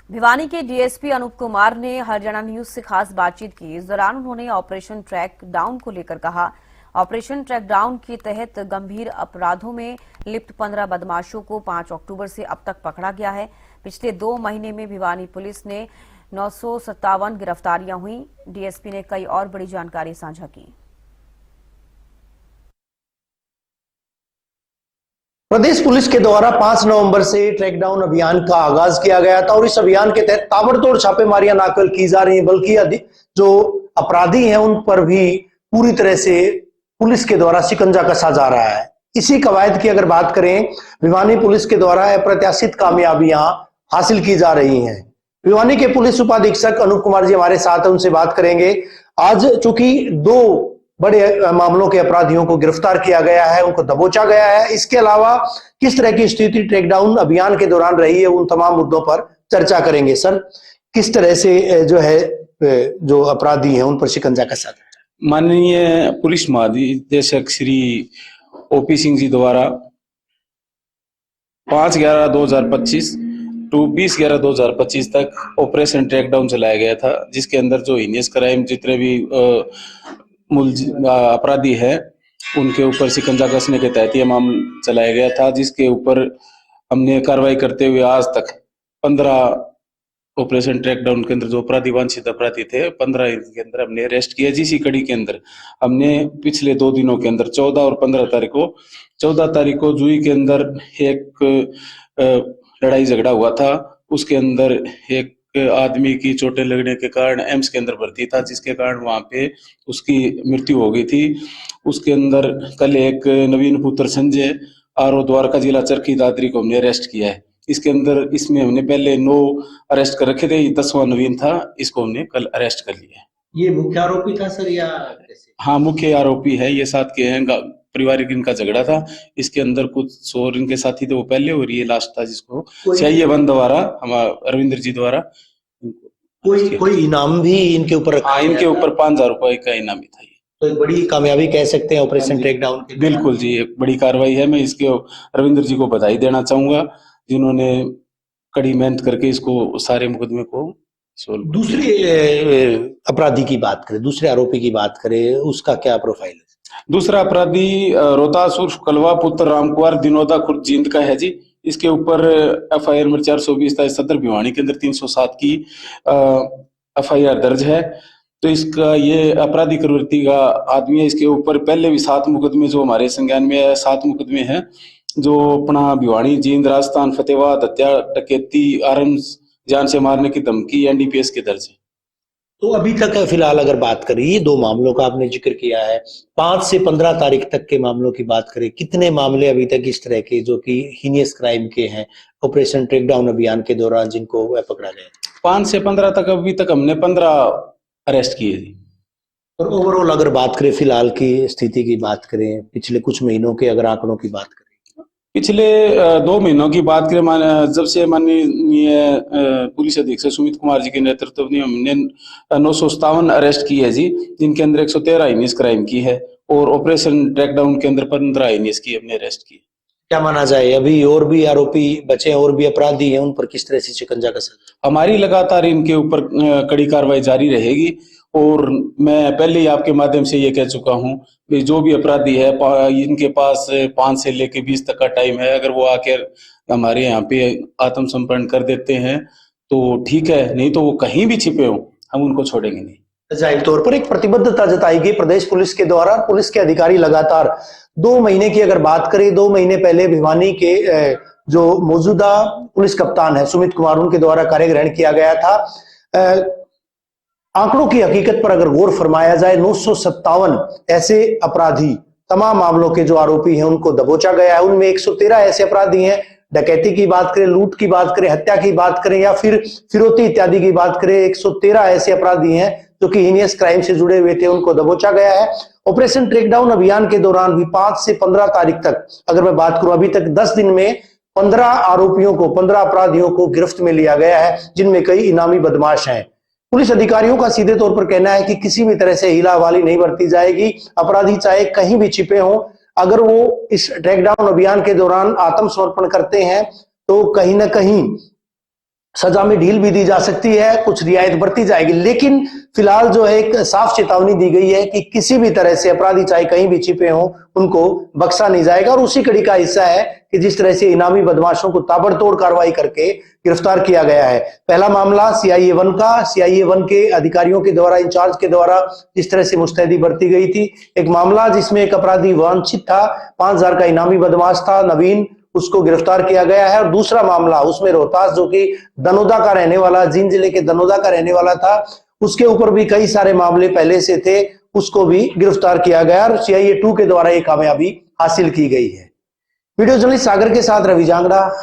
भिवानी के डीएसपी अनूप कुमार ने हरियाणा न्यूज से खास बातचीत की। इस दौरान उन्होंने ऑपरेशन ट्रैक डाउन को लेकर कहा। ऑपरेशन ट्रैक डाउन के तहत गंभीर अपराधों में लिप्त 15 बदमाशों को 5 अक्टूबर से अब तक पकड़ा गया है। पिछले 2 महीने में भिवानी पुलिस ने 957 गिरफ्तारियां हुई। डीएसपी ने कई और बड़ी जानकारी साझा की। प्रदेश पुलिस के द्वारा 5 नवंबर से ट्रैकडाउन अभियान का आगाज किया गया था और इस अभियान के तहत ताबड़तोड़ छापेमारियां ना केवल की जा रही हैं बल्कि जो अपराधी हैं उन पर भी पूरी तरह से पुलिस के द्वारा शिकंजा कसा जा रहा है। इसी कवायद की अगर बात करें, भिवानी पुलिस के द्वारा अप्रत्याशित कामयाबियां हासिल की जा रही हैं। भिवानी के पुलिस उपाधीक्षक अनूप कुमार जी हमारे साथ हैं, उनसे बात करेंगे। आज चूंकि 2 बड़े मामलों के अपराधियों को गिरफ्तार किया गया है, उनको दबोचा गया है, इसके अलावा किस तरह की स्थिति ट्रैकडाउन अभियान के दौरान रही है, उन तमाम मुद्दों पर चर्चा करेंगे। सर, किस तरह से जो है जो अपराधी हैं उन पर शिकंजा कसा जाता है? माननीय पुलिस महानिदेशक श्री ओपी सिंह जी द्वारा 5/11/2025 टू 20/11/2025 तक ऑपरेशन ट्रैकडाउन चलाया गया था, जिसके अंदर जो हीनियस क्राइम जितने भी अपराधी है उनके ऊपर शिकंजा कसने के तहत यह मामला चलाया गया था, जिसके ऊपर हमने कार्रवाई करते हुए आज तक 15 ऑपरेशन ट्रैकडाउन के अंदर जो अपराधी वांछित अपराधी थे 15 के अंदर हमने अरेस्ट किया। जिसी कड़ी के अंदर हमने पिछले 2 दिनों के अंदर 14 और 15 तारीख को जुई के अंदर एक लड़ाई झगड़ा हुआ था। उसके अंदर एक आदमी की चोटें लगने के कारण एम्स के अंदर भर्ती था, जिसके कारण वहां पे उसकी मृत्यु हो गई थी। उसके अंदर कल एक नवीन पुत्र संजय आरओ द्वारका जिला चरखी दादरी को हमने अरेस्ट किया है। इसमें हमने पहले 9 अरेस्ट कर रखे थे, 10वां नवीन था, इसको हमने कल अरेस्ट कर लिया है। ये मुख्य आरोपी था सर या कैसे? हाँ, मुख्य आरोपी है, ये साथ के हैं। पारिवारिक इनका झगड़ा था, इसके अंदर कुछ और इनके साथी थे, वो पहले और ये लास्ट था, जिसको सीआईए 1 द्वारा हमारा रविंद्र जी द्वारा कोई इनाम भी इनके ऊपर रखा? इनके ऊपर 5000 रुपए का इनाम भी था। तो एक बड़ी कामयाबी कह सकते हैं ऑपरेशन ट्रैकडाउन की। बिल्कुल जी, एक बड़ी कार्रवाई है। मैं इसके रविंद्र जी को बधाई देना चाहूंगा, जिन्होंने कड़ी मेहनत करके इसको सारे मुकदमे को सोल्व। दूसरे अपराधी की बात करें, दूसरे आरोपी की बात करें, उसका क्या प्रोफाइल है? दूसरा अपराधी रोहतास उर्फ कलवा पुत्र रामकुमार दिनोदा खुर्द जींद का है जी। इसके ऊपर एफआईआर नंबर 420 सदर भिवानी के अंदर 307 की एफआईआर दर्ज है। तो इसका ये आपराधिक प्रवृत्ति का आदमी है। इसके ऊपर पहले भी 7 मुकदमे जो हमारे संज्ञान में है, 7 मुकदमे हैं जो अपना भिवानी, जींद, राजस्थान, फतेहाबाद, हत्या, डकैती, आर्म्स, जान से मारने की धमकी, एनडीपीएस के दर्ज है। तो अभी तक फिलहाल अगर बात करें, ये 2 मामलों का आपने जिक्र किया है, 5 से 15 तारीख तक के मामलों की बात करें, कितने मामले अभी तक इस तरह के जो कि हीनियस क्राइम के हैं ऑपरेशन ट्रैकडाउन अभियान के दौरान जिनको पकड़ा गया? 5 से 15 तक अभी तक हमने 15 अरेस्ट किए थी। और ओवरऑल अगर बात करें, फिलहाल की स्थिति की बात करें, पिछले कुछ महीनों के अगर आंकड़ों की बात करें, पिछले 2 महीनों की बात करें, जब से माननीय पुलिस अधीक्षक सुमित कुमार जी के नेतृत्व में हमने 957 अरेस्ट की है जी, जिनके अंदर 113 हीनियस क्राइम की है और ऑपरेशन ट्रैकडाउन के अंदर 15 हीनियस की हमने अरेस्ट की। क्या माना जाए, अभी और भी आरोपी बचे, और भी अपराधी हैं, उन पर किस तरह से शिकंजा कसा? हमारी लगातार इनके ऊपर कड़ी कार्रवाई जारी रहेगी और मैं पहले ही आपके माध्यम से ये कह चुका हूं कि जो भी अपराधी है इनके पास 5 से लेके 20 तक का टाइम है। अगर वो आकर हमारे यहाँ पे आत्मसमर्पण कर देते हैं तो ठीक है, नहीं तो वो कहीं भी छिपे हो हम उनको छोड़ेंगे नहीं। जाहिर तौर पर एक प्रतिबद्धता जताई गई प्रदेश पुलिस के द्वारा। पुलिस के अधिकारी लगातार 2 महीने की अगर बात करें, 2 महीने पहले भिवानी के जो मौजूदा पुलिस कप्तान है सुमित कुमार, उनके द्वारा कार्य ग्रहण किया गया था। आंकड़ों की हकीकत पर अगर गौर फरमाया जाए, 957 ऐसे अपराधी, तमाम मामलों के जो आरोपी हैं उनको दबोचा गया है। उनमें 113 ऐसे अपराधी हैं, डकैती की बात करें, लूट की बात करें, हत्या की बात करें या फिर फिरौती इत्यादि की बात करें, 113 ऐसे अपराधी हैं जो कि हीनियस क्राइम से जुड़े हुए थे, उनको दबोचा गया है। ऑपरेशन ट्रैकडाउन अभियान के दौरान भी 5 से 15 तारीख तक अगर मैं बात करूं, अभी तक 10 दिन में 15 आरोपियों को, 15 अपराधियों को गिरफ्त में लिया गया है, जिनमें कई इनामी बदमाश हैं। पुलिस अधिकारियों का सीधे तौर पर कहना है कि किसी भी तरह से हीलावाली नहीं बरती जाएगी। अपराधी चाहे कहीं भी छिपे हों, अगर वो इस ट्रैकडाउन अभियान के दौरान आत्मसमर्पण करते हैं तो कहीं ना कहीं सजा में ढील भी दी जा सकती है, कुछ रियायत बरती जाएगी, लेकिन फिलहाल जो है एक साफ चेतावनी दी गई है कि किसी भी तरह से अपराधी चाहे कहीं भी छिपे हों उनको बख्शा नहीं जाएगा। और उसी कड़ी का हिस्सा है कि जिस तरह से इनामी बदमाशों को ताबड़तोड़ कार्रवाई करके गिरफ्तार किया गया है। पहला मामला CIA 1 का, CIA 1 के अधिकारियों के द्वारा, इंचार्ज के द्वारा जिस तरह से मुस्तैदी बरती गई थी। एक मामला जिसमें एक अपराधी वांछित था, 5000 का इनामी बदमाश था नवीन, उसको गिरफ्तार किया गया है। और दूसरा मामला उसमें रोहतास, जो कि दनोदा का रहने वाला, जींद जिले के दनोदा का रहने वाला था, उसके ऊपर भी कई सारे मामले पहले से थे, उसको भी गिरफ्तार किया गया और CIA 2 के द्वारा ये कामयाबी हासिल की गई है। वीडियो जर्नलिस्ट सागर के साथ रवि जांगड़ा।